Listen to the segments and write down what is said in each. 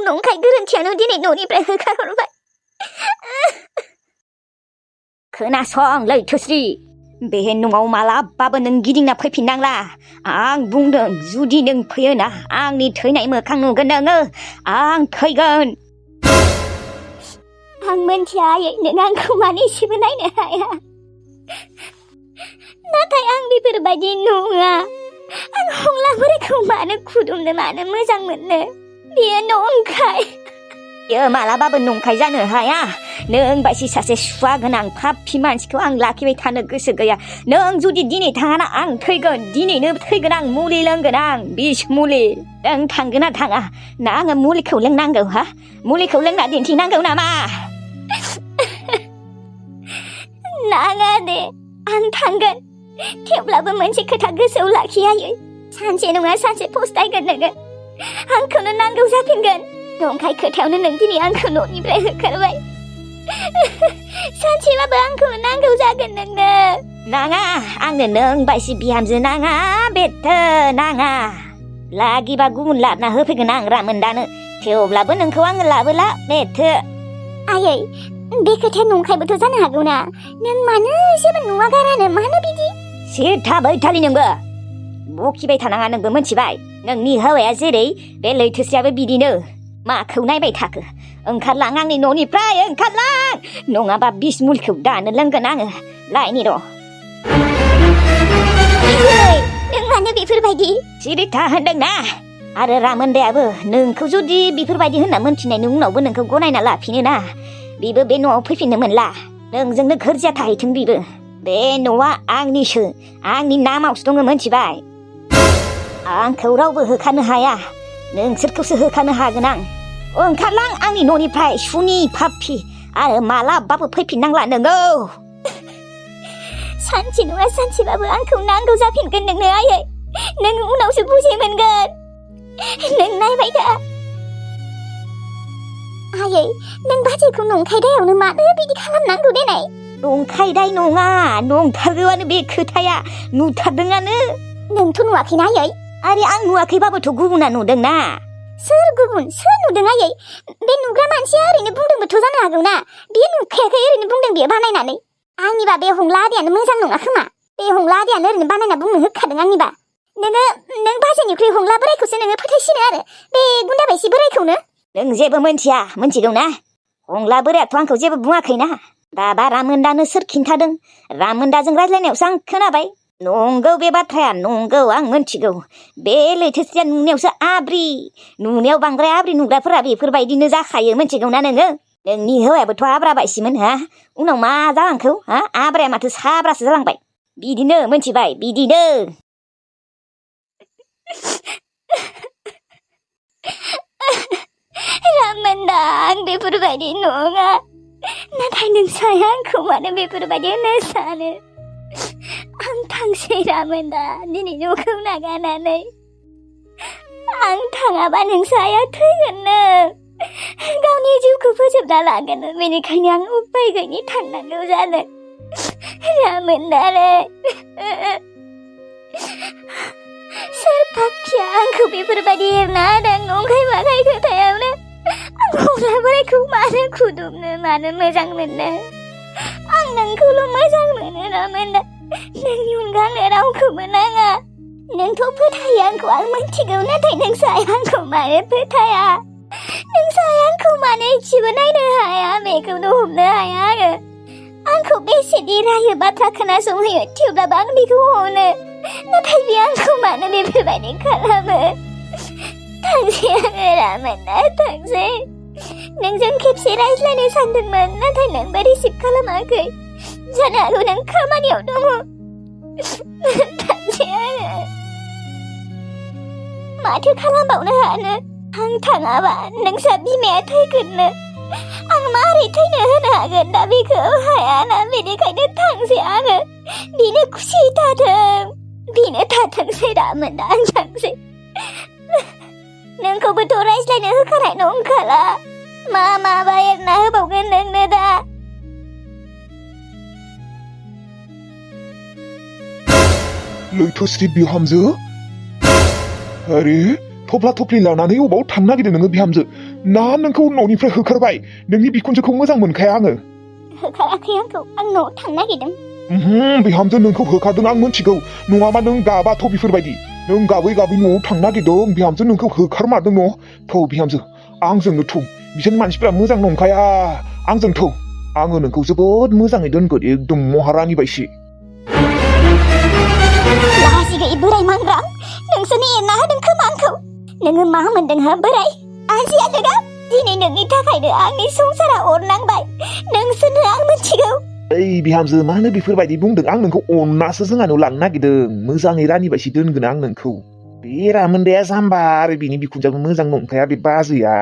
नंखाय गोरोन्थियानो दिनै न'निफ्राय होखारहरबाय। खोनासं लैथोस्रि, बे न'आव मालाबाबो नों गिदिंना फैफिननांला। आं बुंदों, जुदि नों फैयोना आंनि थैनाय मोखां नुगोन नोङो। आं थैगोन। आं मोनथिया आयै, नों आंखौ मानो एसेबो नायनो हाया। नाथाय आं बेफोरबायदि नङा। आं हंला बोराइखौ मानो खुदुमनो, मानो मोजां मोननो? बेयो नंखाय। बेयो मालाबाबो नंखाय जानो हाया। नों बायदि सासे सुवा गोनां पापि मानसिखौ आं लाखिबाय थानो गोसो गैया। नों जुदि दिनै थाङाना आं थैगोन। दिनैनो थैगोन आं। मुलि लोंगोन आं, बिस मुलि। नों थांगोन ना थाङा? ना आङो मुलिखौ लोंनांगौ? हा, मुलिखौ लोंना दिन्थिनांगौ नामा? नाङा दे, आं थांगोन। थेवब्लाबो मोनसे खोथा गोसोआव लाखि आयै, सानसे नङा सानसे फस्थायगोन नोङो। आंखौनो नांगौ जाफिनगोन। नंखाय खोथायावनो नों दिनै आंखौ न'निफ्राय होखारबाय। सानसेबाबो आंखौ नांगौ जागोन नोंनो। नाङा, आंनो नों बायदि बिहामजो नाङा बेथो, नाङा। लागिबा गुबुन लाबोना होफैगोन आं रामोनदानो। थेवब्लाबो नोंखौ आङो लाबोला बेथो। आयै, बे खोथाया नंखायबोथ' जानो हागौना। नों मानो जेबो नुवा गारानो, मानो बिदि? सिरि थाबाय थालि नोंबो। बखिबाय थानाङा नोंबो, मोनथिबाय? नोंनि हौवाया जेरै, बे लैथोस्रियाबो बिदिनो। माखौ नायबाय थाखो? ओंखारलां आंनि न'निफ्राय, ओंखारलां। नङाबा बिस मुलिखौ दानो लोंगोन आङो। लायनि र'। नों मानो बेफोरबायदि? सिरि था होनदोंना। आरो रामोनदायाबो नोंखौ जुदि बेफोरबायदि होनना मोनथिनायनि उनावबो नोंखौ गनायना लाफिनोना, बेबो बे न'आव फैफिननो मोनला। नोंजोंनो गोरजिया थाहैथों बेबो। बे न'आ आंनिसो, आंनि नामावसो दङ, मोनथिबाय? आंखौ रावबो होखारनो हाया। नोंसोरखौसो होखारनो हागोन आं। ओंखारलां आंनि न'निफ्राय, सुनि पापि। आरो मालाबाबो फैफिननांला नोङो। सानसे नङा सानसेबाबो आंखौ नांगौ जाफिनगोन नोंनो आयै। नों उनावसो बुजि मोनगोन। नों नायबाय था। आयै, नों बाजैखौ नंखाय दायावनो मानो बिदि खालामनांगौ देनाय? नंखाय दाय नङा, नंथारगौआनो बे खोथाया। नुथारदोंआनो। नोंथ' नुवाखैना आयै? आरे आं नुवाखैबाबोथ' गुबुना नुदोंना। सोर गुबुन? सोर नुदों आयै? बे नुग्रा मानसिया ओरैनो बुंदोंबोथ' जानो हागौना। बियो नुखायाखै, ओरैनो बुंदों बियो बानायनानै। आंनिबा बे हंला आदैयानो मोजां नङा खोमा। बे हंला आदैयानो ओरैनो बानायना बुंनो होखादों आंनिबा। नों बाजैनिख्रुइ हंला बोरायखौसो नोङो फोथायसिनो आरो, बे गुन्दाबायसि बोरायखौनो। नों जेबो मोनथिया, मोनथिगौ ना? हंला बोरायाथ' आंखौ जेबो बुङाखैना। दाबा रामोनदानो सोर खिन्थादों? रामोनदाजों रायज्लायनायावसो आं खोनाबाय। नंगौ बे बाथ्राया, नंगौ, आं मोनथिगौ। बे लैथोस्रिया नुनायावसो आब्रि। नुनायाव बांद्राय आब्रि नुग्राफोरा बेफोरबायदिनो जाखायो, मोनथिगौना नोङो? नोंनि हौवायाबोथ' आब्रा बायसिमोन, हा? उनाव मा जालांखौ? हा? आब्राया माथो साब्रासो जालांबाय। बिदिनो, मोनथिबाय? बिदिनो। रामोनदा, आं बेफोरबायदि नङा। नाथाय नोंसाया आंखौ मानो बेफोरबायदि होननो सानो? आं थांसै रामोनदा, दिनै न'खौ नागारनानै। आं थाङाबा नोंसाया थैगोननो। गावनि जिउखौ फोजोबना लागोन। बेनिखायनो आं उपाय गैयि थांनांगौ जादों। रामोनदालै, सोर पापिया आंखौ बेफोरबायदि एरना होदों नंखाय माखाय खोथायावनो? आं हंला बोरायखौ मानो खुदुमनो, मानो मोजां मोननो? आं नोंखौल' मोजां मोनो रामोनदा। नोंनि अनगा आंनो रावखौबो नाङा। नोंथ' फोथायो आंखौ, आं मिथिगौ। नाथाय नोंसाया आंखौ मानो फोथाया? नोंसाया आंखौ मानो एसेबो नायनो हाया? बेखौनो हमनो हाया आरो। आंखौ बेसेदि रायो बाथ्रा खोनासंहोयो, थेवब्लाबो आं बेखौ अनो। नाथाय बे आंखौ मानो बेफोरबायदि खालामो? थांसै आङो रामोनदा, थांसै। नोंजों खेबसे रायज्लायनो सानदोंमोन, नाथाय नोंबो रिसिभ खालामाखै। जानो हागौ नों खामानियाव दङ। थांसै आङो। माथो खालामबावनो हानो? आं थाङाबा नोंसा बिमाया थैगोननो। आं मारै थैनो होनो हागोन दा? बेखौ हायाना। बेनिखायनो थांसै आङो। बेनो खुसि थाथों, बेनो थाथोंसै रामोनदा, आं थांसै। नोंखौबोथ' रायज्लायनो होखानाय नंखाला। माबा एरना होबावगोन नोंनो दा? लैथोस्रि बिहामजो? आरे, थफ्ला थफ्लि लानानै अबाव थांनो नागिरदों नोङो बिहामजो? ना नोंखौ न'निफ्राय होखारबाय नोंनि बिखुनजोखौ मोजां मोनखाया आङो होखाराखै आंखौ आं न'आव थांनो नागिरदों बिहामजो नोंखौ होखारदों आं मिथिगौ नङाबा नों गाबाथ' बेफोरबायदि नों गाबै गाबै न'आव थांनो नागिरदों बिहामजो नोंखौ होखारमारदों न' थौ बिहामजो आंजोंनो थौ बिसोरनि मानसिफ्रा मोजां नंखाया आंजों थौ आङो नोंखौ जोबोद मोजाङै दोनगोन एकदम महारानि बायदि लाजि गैयै बोराय मांग्रां नोंसोरनो एरना होदों खोमा आंखौ नोङो मा मोनदों हा बोराय आजिया लोगा दिनै नोंनि थाखायनो आंनि संसारा अरनांबाय नोंसोरनो आं मिथिगौ ओइ बिहामजो मानो बेफोरबायदि बुंदों आं नोंखौ अननासो जोंहानाव लांनो नागिरदों मोजाङै रानि बायदि दोनगोन आं नोंखौ बे रामोन्दाया जाम्बा आरो बिनि बिखुनजोआबो मोजां नंखाया बे बाजैया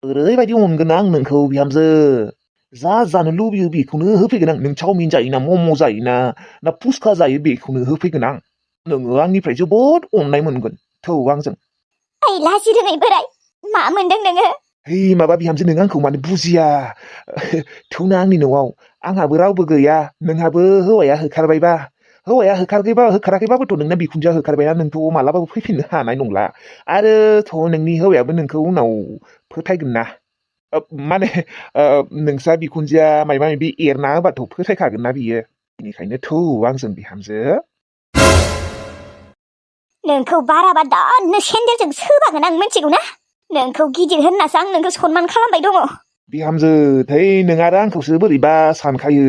ओरैबायदि अनगोन आं नोंखौ बिहामजो जा जानो लुबैयो बेखौनो होफैगोन आं नों चावमिन जायोना मम' जायोना ना फुसका जायो बेखौनो होफैगोन आं नोङो आंनिफ्राय जोबोद अननाय मोनगोन थौ आंजों ओइ लाजि रोङै बोराय मा मोनदों नोङो है माबा बिहामजो नों आंखौ मानो बुजिया थौना आंनि न'आव आंहाबो रावबो गैया नोंहाबो हौवाया होखाराखैबाबोथ' नोंना बिखुनजोआ होखारबायना नोंथ' मालाबाबो फैफिननो हानाय नंला आरोथ' नोंनि हौवायाबो नोंखौ उनाव फोथायगोन ना माने नोंसा बिखुनजोआ मायबा मायबि एरना होबाथ' फोथायखागोन ना बियो बेनिखायनो थौ आंजों बिहामजो नोंखौ बाराबा दानो सेन्देलजों सोबागोन आं मिथिगौ ना नोंखौ गिदिर होननासो आं नोंखौ सनमान खालामबाय दङ बिहामजो थै नों आरो आंखौसो बोरैबा सानखायो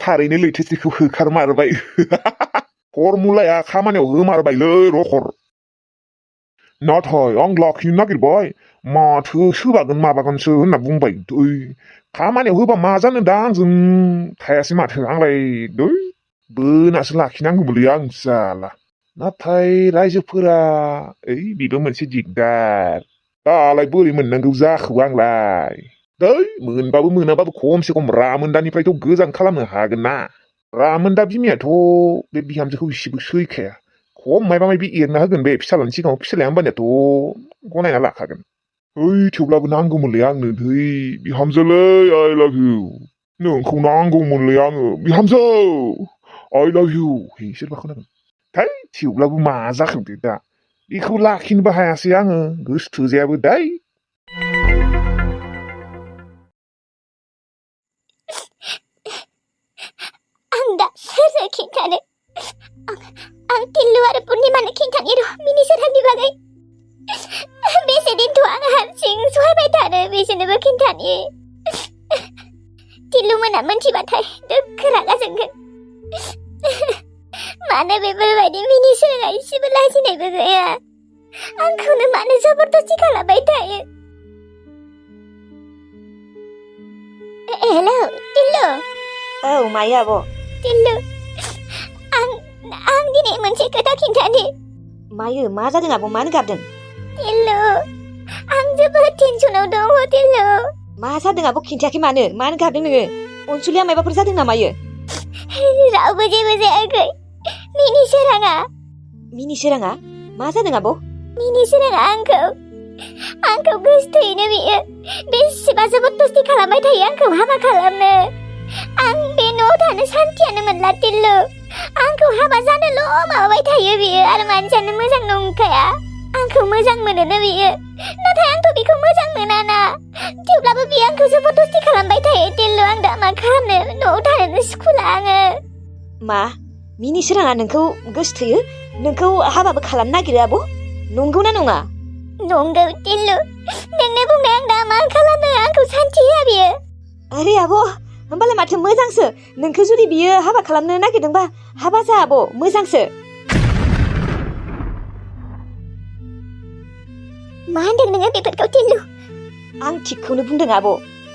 थारैनो लैथोसेखौ होखारमारबाय फरमुलाया खामानियाव होमारबायलै रखर नाथाय आं लाखिनो नागिरबाय माथो सोबागोन माबागोनसो होनना बुंबाय खामानियाव होबा मा जानो दा आंजों थायासै माथो आंलाय बोनासो लाखिनांगौमोनलै आं जाला नाथाय रायजोफोरा बेबो मोनसे दिगदार दालाय बोरै मोननांगौ जाखो आंलाय मोनबाबो मोनाबाबो खमसे खम रामोन्दानिफ्रायथ' गोजान खालामनो हागोन ना रामोन्दा बिमायाथ' बे बिहामजोखौ इसेबो सैखाया खम मायबा मायबि एरना होगोन बे फिसालानि सिगाङाव फिसालाया होमबानियाथ' गनायना लाखागोन थेवब्लाबो नांगौमोनलै आंनो बिहामजोलै आइ लाभ इउ नोंखौ नांगौमोनलै आङो बिहामजो आइ लाभ इउ सोरबा खोनागोन थेवब्लाबो मा जाखो दा बेखौ लाखिनोबो हायासै आङो गोसो थोजायाबो आं दा सोरनो खिन्थानो आं टिल्लु आरो पुर्निमानो खिन्थानि र' मिनि सोरांनि बागै बेसे दिनथ' आं हारसिं सहायबाय थानो बिसोरनोबो खिन्थानि टिल्लु मोना मोनथिबाथाय दोखो रागा जोंगोन मानो बेफोरबायदि मिनि सोराङा इसेबो लाजिनायबो गैया आंखौनो मानो जबरदस्ति खालामबाय थायो हेलौ टिल्लु औ मायो आब' टिल्लु आं दिनै मोनसे खोथा खिन्थानि मायो मा जादों आब' मानो गाबदों टिल्लु आं जोबोद टेनसनाव दङ टिल्लु मा जादों आब' खिन्थायाखै मानो गाबदों नोङो अनसुलिया मायबाफोर जादों नामायो रावबो जेबो जायाखै मिनि सोराङा मा जादों आब' मिनि सोराङा आंखौ गोसोथोयोनो बियो बेसेबा जबरदस्ति खालामबाय थायो आंखौ हाबा खालामनो आं बे न'आव थानो सान्थियानो मोनला टिल्लु आंखौ हाबा जानोल' माबाबाय थायो बियो आरो मानसियानो मोजां नंखाया आंखौ मोजां मोनोनो बियो नाथाय आंथ' बेखौ मोजां मोनाना थेवब्लाबो बियो आंखौ जबरदस्ति खालामबाय थायो टिल्लु आं दा मा खालामनो न'आव थानोनो सुखुला आङो मा मिनि सोराङा नोंखौ गोसोथोयो नोंखौ हाबाबो खालामनो नागिरो आब' नंगौना नङा नंगौ टिल्लु नोंनो बुंनाय आं दा मा खालामो आंखौ सान्थि होआ बियो अरे आब' होमबालाय माथो मोजांसो नोंखौ जुदि बियो हाबा खालामनो नागिरदोंबा हाबा जा आब' मोजांसो मा होनदों नोङो बेफोरखौ टिल्लु आं थिगखौनो बुंदों आब'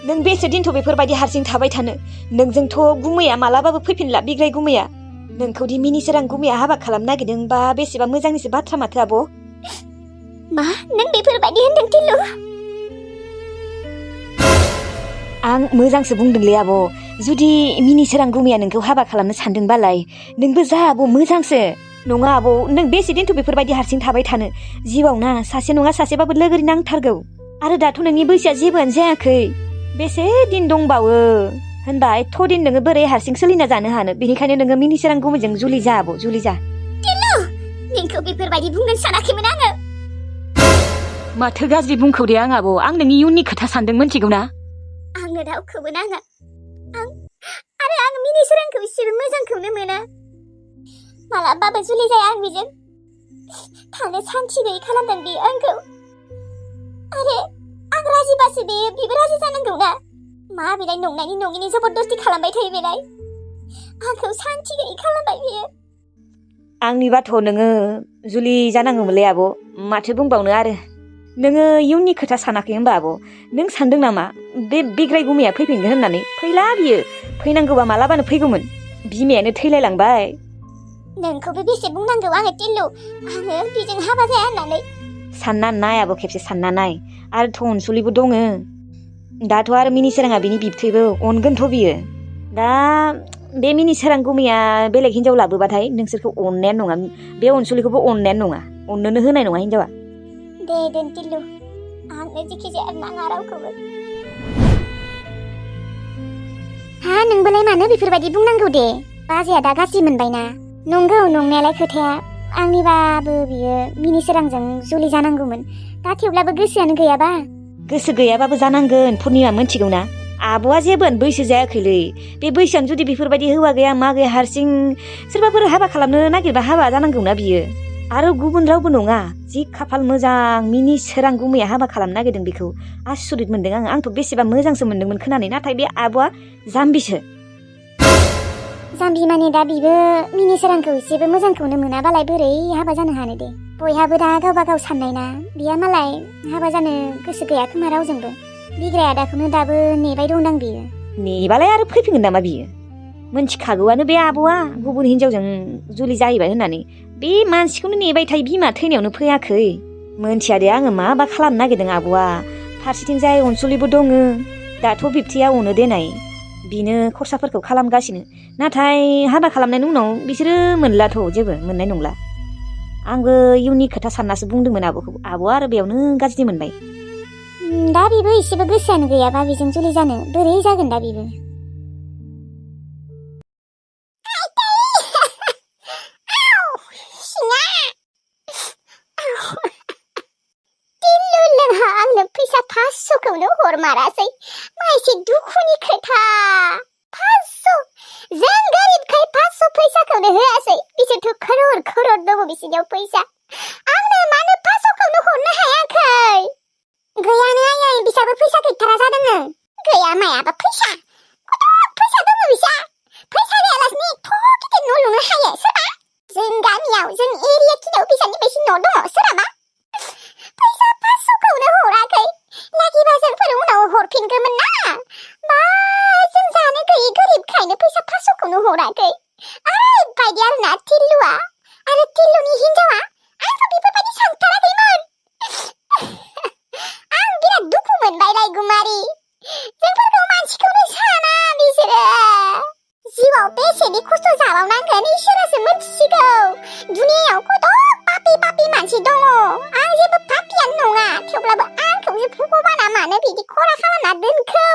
नों बेसे दिनथ' बेफोरबायदि हारसिं थाबाय थानो नोंजोंथ' गुमैया मालाबाबो फैफिनला बिग्राय गुमैया नोंखौदि मिनि सोरां गुमैया हाबा खालामनो नागिरदोंबा बेसेबा मोजांनिसो बाथ्रा माथो आब' मा नों बेफोरबायदि होनदों टिल्लु आं मोजांसो बुंदोंलै आब' जुदि मिनि सोरां गुमैया नोंखौ हाबा खालामनो सानदोंबालाय नोंबो जा आब' मोजांसो नङा आब' नों बेसे दिनथ' बेफोरबायदि हारसिं थाबाय थानो जिउआव ना सासे नङा सासेबाबो लोगोरि नांथारगौ आरो दाथ' नोंनि बैसोआ जेबोआनो जायाखै बेसे दिन दंबावो होनबा एथ' दिन नोङो बोरै हारसिं सोलिना जानो हानो बेनिखायनो नोङो मिनि सोरां गुमैजों जुलि जा आब' जुलि जा टिल्लु नोंखौ बेफोरबायदि बुंगोन सानाखैमोन आङो माथो गाज्रि बुंखौ दे आं आब' आं नोंनि इयुननि खोथा सानदों मिथिगौना आंनो रावखौबो नाङा आं मिनि सोरांखौ एसेबो मोजांखौनो मोना मालाबाबो जुलि जाया आं बेजों थानो सान्थि गैयै खालामदों बेयो आंखौ आरो आं राजिबासो बेबो राजि जानांगौ ना मा बेलाय नंनायनि नङिनि जबरदस्ति खालामबाय थायो बेलाय आंखौ सान्थि गैयै खालामबाय बेयो आंनिबाथ' नोङो जुलि जानांगौमोनलै आब' माथो बुंबावनो आरो नोङो इयुननि खोथा सानाखै होनबा आब' नों सानदों नामा बे बिग्राय गुमैया फैफिनगोन होननानै फैला बियो फैनांगौबा मालाबानो फैगौमोन बिमायानो थैलायलांबाय नोंखौबो बेसे बुंनांगौ आङो टिल्लु आङो बेजों हाबा जाया होननानै सानना नाय आब' खेबसे सानना नाय आरोथ' अनसुलिबो दङ दाथ' आरो मिनिसोराङा बिनि बिबथैबो अनगोनथ' बियो दा बे मिनिसोरां गुमैया बेलेग हिनजाव लाबोबाथाय नोंसोरखौ अननायानो नङा बे अनसुलिखौबो अननायानो नङा अननोनो होनाय नङा हिनजावा दे दोन टिल्लु आंनो जेखि जाया नाङा रावखौबो हा नोंबोलाय मानो बेफोरबायदि बुंनांगौ दे बाजैया दा गाज्रि मोनबायना नंगौ नंनायालाय खोथाया आंनिबाबो बियो मिनिसोरांजों जुलि जानांगौमोन दा थेवब्लाबो गोसोआनो गैयाबा गोसो गैयाबाबो जानांगोन पुर्निमा मिथिगौ ना आब'आ जेबो बैसो जायाखैलै बे बैसोआनो जुदि बेफोरबायदि हौवा गैया मा गैया हारसिं सोरबाफोर हाबा खालामनो नागिरबा हाबा जानांगौना बियो आरो गुबुन रावबो नङा जि खाफाल मोजां मिनिसोरां गुमैया हाबा खालामनो नागिरदों बेखौ आसुरित मोनदों आंथ' बेसेबा मोजांसो मोनदोंमोन खोनानै नाथाय बे आब'आ जाम्बिसो जाम्बि माने दा बिबो मिनिसोरांखौ एसेबो मोजांखौनो मोनाबालाय बोरै हाबा जानो हानो दे बयहाबो दा गावबा गाव साननाय ना बिया मालाय हाबा जानो गोसो गैया खोमा रावजोंबो बिग्राया दाखौनो दाबो नेबाय दंदां बियो नेबालाय आरो फैफिनगोन नामा बियो मोनथिखागौआनो बे आब'आ गुबुन हिनजावजों जुलि जाहैबाय होननानै बे मानसिखौनो नेबाय थायो बिमा थैनायावनो फैयाखै मोनथिया दे आङो माबा खालामनो नागिरदों आब'आ फारसेथिंजाय अनसुलिबो दङ दाथ' बिबथैया अनो देनाय बिनो खरसाफोरखौ खालामगासिनो नाथाय हाबा खालामनायनि उनाव बिसोरो मोनलाथ' जेबो मोननाय नंला आंबो इयुननि खोथा साननासो बुंदोंमोन आब'खौ आब'आ आरो बेयावनो गाज्रि मोनबाय दा बेबो एसेबो गोसोआनो गैयाबा बेजों जुलि जानो बोरै जागोन दा बेबो आंनो फैसा 500खौनो हरमारासै मा एसे दुखुनि खोथा 500 जों गरिबखाय 500 फैसाखौनो होआसै बिसोरथ' खरर खरर दङ बिसोरनियाव फैसा आंनो मानो 500खौनो हरनो हायाखै गैयानो आयै बिसाबो फैसा गैथारा जादों गैया मायाबा फैसा फैसा दङ बिसा फैसा गैयालासिनो एथ' गिदिर न' लुनो हायो सोरबा जों गामियाव जों एरिया खिनियाव बिसानि बायदि न' दङ सोरहाबा फैसा 500खौनो हराखै लागिबा जोंफोर उनाव हरफिनगौमोन ना बा जों जानो गैयै गोरिबखायनो फैसा 500खौनो हराखै ओरैबायदि आरोना टिल्लुआ आरो टिल्लुनि हिनजावा आंथ' बेफोरबायदि सानथाराखैमोन आं बिराद दुखु मोनबाय रायगुमारि जोंफोरखौ मानसिखौनो साना बिसोरो जिउआव बेसेनि खस्थ' जाबावनांगोन इसोरासो मिथिसिगौ दुनियायाव कत' पापि मानसि दङ आं जेबो पापियानो नङा थेवब्लाबो आंखौसो भगबाना मानो बिदि खरा खालामना दोनखौ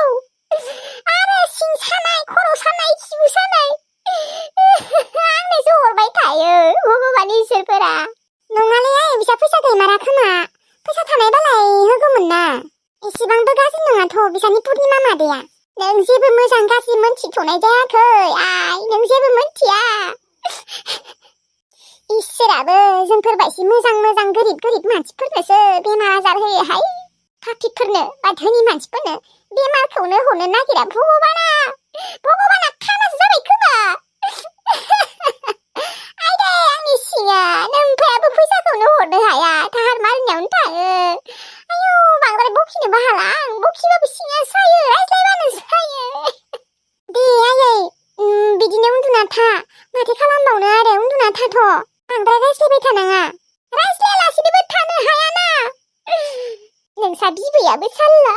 आरो सिं सानाय खर' सानाय खिबु सानाय आंनोसो हरबाय थायो भगबान इसोरफोरा नङालै आइ बिसा फैसा गैमारा खोमा फैसा थानायबालाय होगौमोन ना एसेबांबो गाज्रि नङाथ' बिसानि पुर्निमा मादैया नों जेबो मोजां गाज्रि मोनथिथ'नाय जायाखै आइ नों जेबो मोनथिया इसोराबो जोंफोरबायदि मोजां गोरिब मानसिफोरनोसो बेमार आजार होयोहाय पापिफोरनो बा धोनि मानसिफोरनो बेमारखौनो हरनो नागिरा भगबाना खानासो जाबाय खोमा आइदै आंनि सिङा नोमफायाबो फैसाखौनो हरनो हाया दाहार मारिनायावनो थाङो आयौ बांद्राय बखिनोबो हाला आं बखिबाबो सिङा सायो रायज्लायबानो सायो दे आयै बिदिनो उन्दुना था माथो खालामबावनो आरो उन्दुना थाथ' बांद्राय रायज्लायबाय थानाङा रायज्लायालासिनोबो थानो हायाना नोंसा बिबैयाबो साल्ला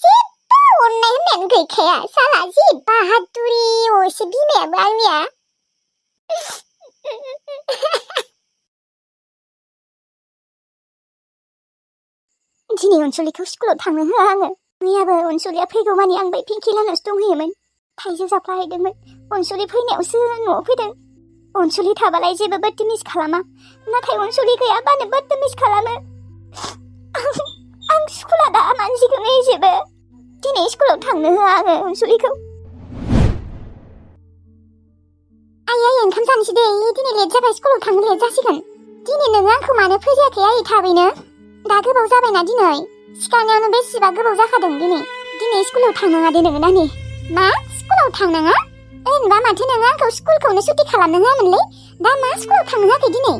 जेबो अननाय होननायानो गैखाया साला जि बाहादुरि असे बिमायाबो आंनिया दिनै अनसुलिखौ स्कुलाव थांनो होआ आङो मैयाबो अनसुलिया फैगौ मानि आं बै पिंकिलानावसो दंहैयोमोन थाइजौ जाफ्लाहैदोंमोन अनसुलि फैनायावसो न'आव फैदों अनसुलि थाबालाय जेबो बदतमिज खालामा नाथाय अनसुलि गैयाबानो बदतमिज खालामो स्कुला दा मानसिखौनो एसेबो दिनै स्कुलाव थांनो होआ आङो अनसुलिखौ आयै ओंखाम जानोसै दे दिनै लेट जाबाय स्कुलाव थांनो लेट जासिगोन दिनै नोङो आंखौ मानो फोजायाखै आयै थाबैनो दा गोबाव जाबायना दिनै सिखारनायावनो बेसेबा गोबाव जाखादों दिनै स्कुलाव थांनाङा दे नोङो नानि मा स्कुलाव थांनाङा ओरैनोबा माथो नोङो आंखौ स्कुलखौनो सुटि खालामनो होआमोनलै दा मा स्कुलाव थांनो होआखै दिनै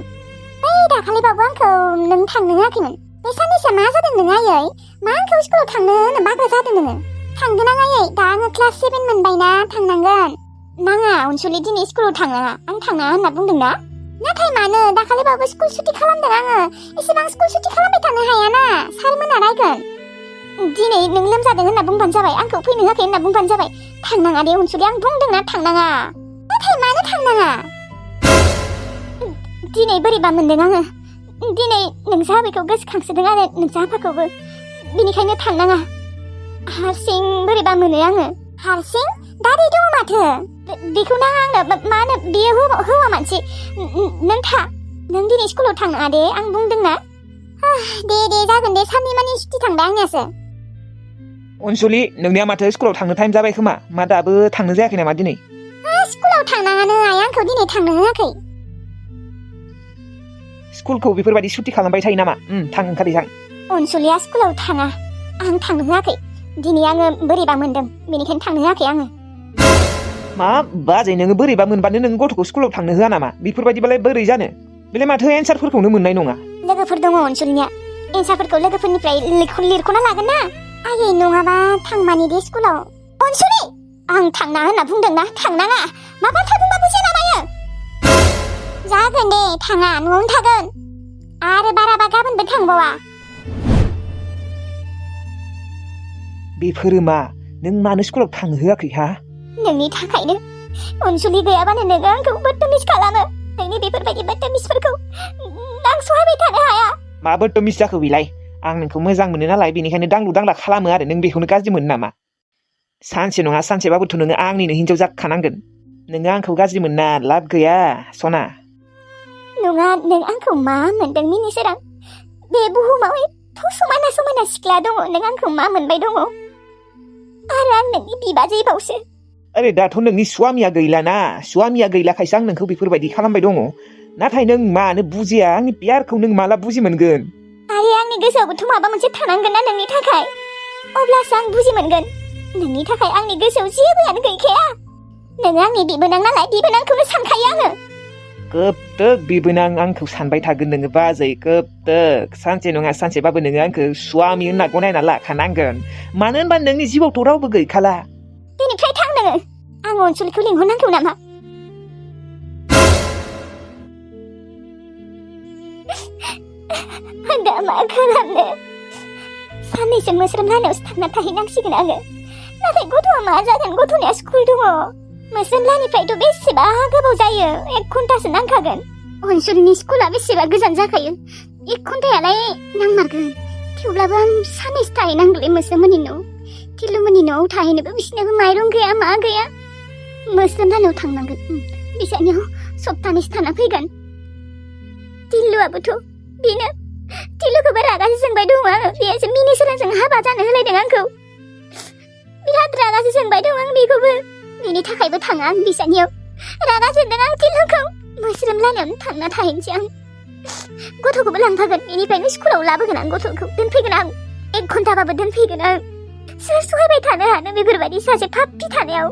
बै दाखालिबाबो आंखौ नों थांनो होआखैमोन बे साननैसोआ मा जादों नोङो आयै मा आंखौ स्कुलाव थांनो होनो बाग्रा जादों नोङो थांगोन आं आयै दा आङो क्लास 7 मोनबायना थांनांगोन नाङा अनसुलि दिनै स्कुलाव थांनाङा आं थांनाङा होनना बुंदों ना नाथाय मानो दाखालिबाबो स्कुल सुटि खालामदों आङो एसेबां स्कुल सुटि खालामबाय थानो हायाना सारमोना रायगोन दिनै नों लोमजादों होनना बुंबानो जाबाय आंखौ फैनो होआखै होनना बुंबानो जाबाय थांनाङा दे अनसुलि आं बुंदोंना थांनाङा नाथाय मानो थांनाङा दिनै बोरैबा मोनदों आङो दिनै नोंसा आबैखौ गोसोखांसोदों आरो नोंसा आफाखौबो बेनिखायनो थांनाङा हारसिं बोरैबा मोनो आङो हारसिं दादै दङ माथो बेखौ नाङा आंनो मा होनो बेयो हौवा मानसि नों था नों दिनै स्कुलाव थांनाङा दे आं बुंदोंना दे जागोन दे साननै मानि सुटि थांबाय आंनियासो अनसुलि नोंनिया माथो स्कुलाव थांनो टाइम जाबाय खोमा मा दाबो थांनो जायाखै नामा दिनै स्कुलाव थांनाङानो आइ आंखौ दिनै थांनो होआखै स्कुलखौ बेफोरबायदि सुटि खालामबाय थायो नामा थां ओंखारै थां अनसुलिया स्कुलाव थाङा आं थांनो होआखै दिनै आङो बोरैबा मोनदों बेनिखायनो थांनो होआखै आङो मा बाजै नोङो बोरैबा मोनबानो नों गथ'खौ स्कुलाव थांनो होआ नामा बेफोरबायदिबालाय बोरै जानो बेलाय माथो एन्सारफोरखौनो मोननाय नङा लोगोफोर दङ अनसुलिनिया एन्सारफोरखौ लोगोफोरनिफ्राय लिरख'ना लागोन ना आयै नङाबा थांमानि दे स्कुलाव अनसुलि आं थांना होनना बुंदोंना थांनाङा मा बाथ्रा बुंबा बुजिया ना मायो जागोन दे थाङा न'आवनो थागोन आरो बाराबा गाबोनबो थांबावा बेफोरो मा नों मानो स्कुलाव थांनो होआखै हा नोंनि थाखायनो अनसुलि गैयाबानो नोङो आंखौ बदतमिस खालामो नोंनि बेफोरबायदि बदतमिसफोरखौ आं सहायबाय थानो हाया मा बदतमिस जाखो बेलाय आं नोंखौ मोजां मोनो नालाय बेनिखायनो दांलु दांला खालामो आरो नों बेखौनो गाज्रि मोनो नामा सानसे नङा सानसेबाबोथ' नोङो आंनिनो हिनजाव जाखानांगोन नोङो आंखौ गाज्रि मोनना लाब गैया सना नङा नों आंखौ मा मोनदों मिनिसोरां बे बुहुमाव एथ' समायना समायना सिख्ला दङ नों आंखौ मा मोनबाय दङ आरो आं नोंनि बिबाजैबावसो अरे दाथ' नोंनि स्वामिया गैलाना स्वामिया गैलाखायसो आं नोंखौ बेफोरबायदि खालामबाय दङ नाथाय नों मानो बुजिया आंनि प्यारखौ नों माला बुजि मोनगोन आरे आंनि गोसोआवबोथ' माबा मोनसे थानांगोन ना नोंनि थाखाय अब्लासो आं बुजि मोनगोन नोंनि थाखाय आंनि गोसोआव जेबोआनो गैखाया नोङो आंनि बिबोनां नालाय बिबोनांखौनो सानखायो आङो गोबतोक बिबोनां आंखौ सानबाय थागोन नोङो बाजै गोबतोक सानसे नङा सानसेबाबो नोङो आंखौ स्वामि होनना गनायना लाखानांगोन मानो होनबा नोंनि जिउआवथ' रावबो गैखाला बेनिफ्राय थां नोङो आं अनसुलिखौ लिंहरनांगौ नामा दा मा खालामनो साननैसो मोस्रोम लानायावसो थांना थाहैनांसिगोन आङो नाथाय गथ'आ मा जागोन गथ'निया स्कुल दङ मोस्रोम लानिफ्रायथ' बेसेबा गोबाव जायो 1 घन्टासो नांखागोन अनसुलिनि स्कुला बेसेबा गोजान जाखायो 1 घन्टायालाय नांमारगोन थेवब्लाबो आं साननैसो थाहैनांगौलै मोस्रोममोननि न'आव थिलुमोननि न'आव थाहैनोबो बिसिनाबो माइरं गैया मा गैया मोस्रोम लानायाव थांनांगोन बिसानियाव सप्तानैसो थाना फैगोन तिल्लुआबोथ' बेनो तिल्लुखौबो रागासो जोंबाय दङ आङो बेसो मिनिसोरांजों हाबा जानो होलायदों आंखौ बिराद रागासो जोंबाय दं आं बेखौबो बेनि थाखायबो थाङा आं बिसानियाव रागा जोंदों आं तिल्लुखौ मोस्रोम लानायावनो थांना थाहैनोसै आं गथ'खौबो लांफागोन बेनिफ्रायनो स्कुलाव लाबोगोन आं गथ'खौ दोनफैगोन आं 1 घन्टाबाबो दोनफैगोन आं सोर सहायबाय थानो हानो बेफोरबायदि सासे पाप्पि थानायाव